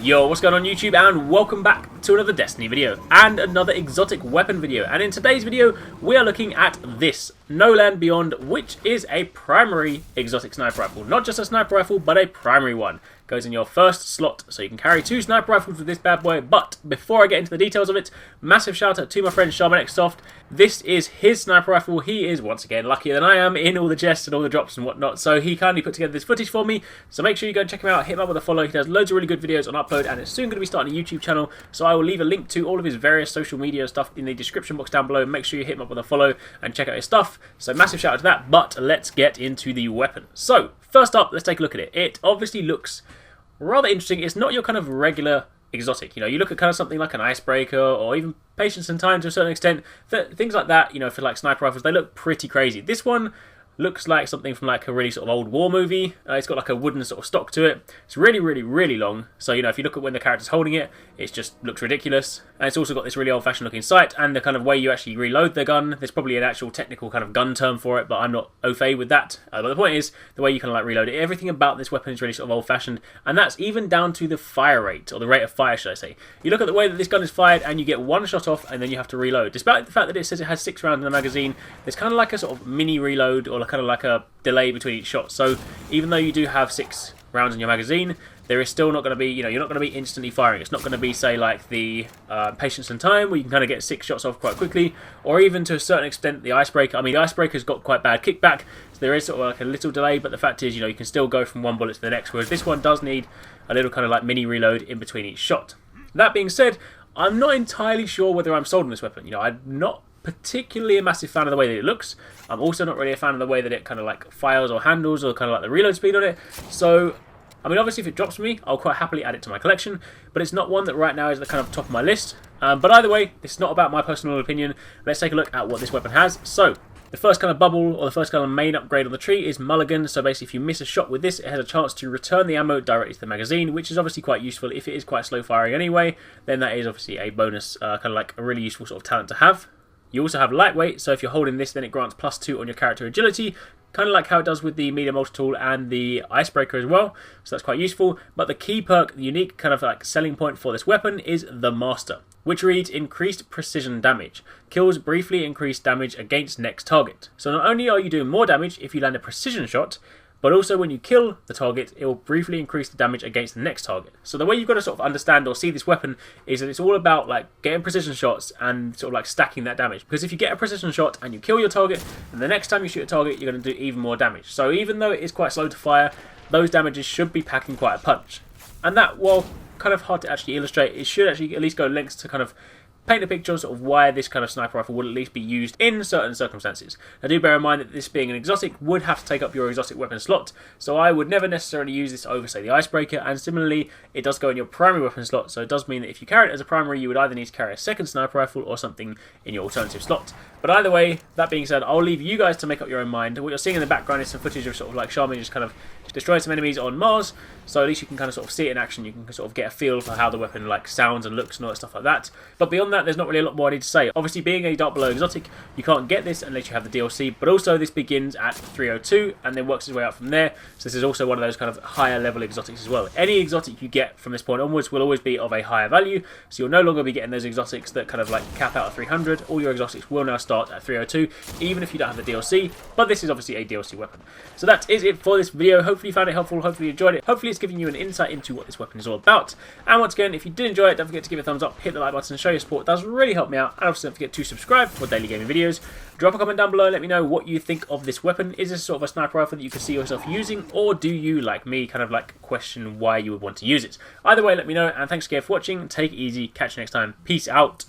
Yo, what's going on YouTube, and welcome back to another Destiny video and another exotic weapon video. And in today's video we are looking at this No Land Beyond, which is a primary exotic sniper rifle. Not just a sniper rifle, but a primary one. Goes in your first slot, so you can carry 2 sniper rifles with this bad boy. But before I get into the details of it, massive shout out to my friend Charmin EX Soft. This is his sniper rifle. He is once again luckier than I am in all the chests and all the drops and whatnot, so he kindly put together this footage for me. So make sure you go and check him out, hit him up with a follow. He does loads of really good videos on upload, and it's soon going to be starting a YouTube channel, so I will leave a link to all of his various social media stuff in the description box down below. Make sure you hit him up with a follow and check out his stuff. So massive shout out to that. But let's get into the weapon. So first up, let's take a look at it. It obviously looks rather interesting. It's not your kind of regular exotic. You know, you look at kind of something like an icebreaker or even Patience and Time to a certain extent. Things like that, you know, for like sniper rifles, they look pretty crazy. This one looks like something from like a really sort of old war movie. It's got like a wooden sort of stock to it. It's really, really, really long. So, you know, if you look at when the character's holding it, it just looks ridiculous. And it's also got this really old-fashioned looking sight, and the kind of way you actually reload the gun. There's probably an actual technical kind of gun term for it, but I'm not au fait with that. But the point is, the way you kind of like reload it, everything about this weapon is really sort of old-fashioned, and that's even down to the fire rate, or the rate of fire, should I say. You look at the way that this gun is fired, and you get 1 shot off, and then you have to reload. Despite the fact that it says it has 6 rounds in the magazine, there's kind of like a sort of mini reload, or kind of like a delay between each shot. So even though you do have 6 rounds in your magazine, there is still not going to be, you know, you're not going to be instantly firing. It's not going to be, say, like the Patience and Time, where you can kind of get 6 shots off quite quickly, or even to a certain extent the Icebreaker. I mean, the Icebreaker's got quite bad kickback, so there is sort of like a little delay, but the fact is, you know, you can still go from one bullet to the next, whereas this one does need a little kind of like mini reload in between each shot. That being said, I'm not entirely sure whether I'm sold on this weapon. You know, I'm not particularly a massive fan of the way that it looks. I'm also not really a fan of the way that it kind of like fires or handles, or kind of like the reload speed on it. So I mean, obviously if it drops for me, I'll quite happily add it to my collection, but it's not one that right now is the kind of top of my list. But either way, this is not about my personal opinion. Let's take a look at what this weapon has. So the first kind of bubble, or the first kind of main upgrade on the tree, is Mulligan. So basically if you miss a shot with this, it has a chance to return the ammo directly to the magazine, which is obviously quite useful. If it is quite slow firing anyway, then that is obviously a bonus, kind of like a really useful sort of talent to have. You also have lightweight, so if you're holding this, then it grants +2 on your character agility, kind of like how it does with the medium multi-tool and the Icebreaker as well, so that's quite useful. But the key perk, the unique kind of like selling point for this weapon, is the Master, which reads increased precision damage. Kills briefly increase damage against next target. So not only are you doing more damage if you land a precision shot, but also when you kill the target, it will briefly increase the damage against the next target. So the way you've got to sort of understand or see this weapon is that it's all about like getting precision shots and sort of like stacking that damage. Because if you get a precision shot and you kill your target, then the next time you shoot a target, you're going to do even more damage. So even though it is quite slow to fire, those damages should be packing quite a punch. And that, while kind of hard to actually illustrate, it should actually at least go lengths to kind of paint a picture of sort of why this kind of sniper rifle would at least be used in certain circumstances. Now do bear in mind that this being an exotic would have to take up your exotic weapon slot, so I would never necessarily use this over, say, the Icebreaker, and similarly it does go in your primary weapon slot, so it does mean that if you carry it as a primary, you would either need to carry a second sniper rifle or something in your alternative slot. But either way, that being said, I'll leave you guys to make up your own mind. What you're seeing in the background is some footage of sort of like Charmin just kind of destroyed some enemies on Mars, so at least you can kind of sort of see it in action. You can sort of get a feel for how the weapon like sounds and looks and all that stuff like that. But beyond that, there's not really a lot more I need to say. Obviously, being a Dark Below exotic, you can't get this unless you have the DLC, but also this begins at 302 and then works its way up from there. So this is also one of those kind of higher level exotics as well. Any exotic you get from this point onwards will always be of a higher value, so you'll no longer be getting those exotics that kind of like cap out at 300. All your exotics will now start at 302, even if you don't have the DLC, but this is obviously a DLC weapon. So that is it for this video. Hopefully you found it helpful, hopefully you enjoyed it, hopefully it's giving you an insight into what this weapon is all about. And once again, if you did enjoy it, don't forget to give it a thumbs up, hit the like button, show your support. It does really help me out. And also don't forget to subscribe for daily gaming videos. Drop a comment down below, let me know what you think of this weapon. Is this sort of a sniper rifle that you could see yourself using, or do you, like me, kind of like question why you would want to use it? Either way, let me know, and thanks again for watching. Take it easy, catch you next time. Peace out.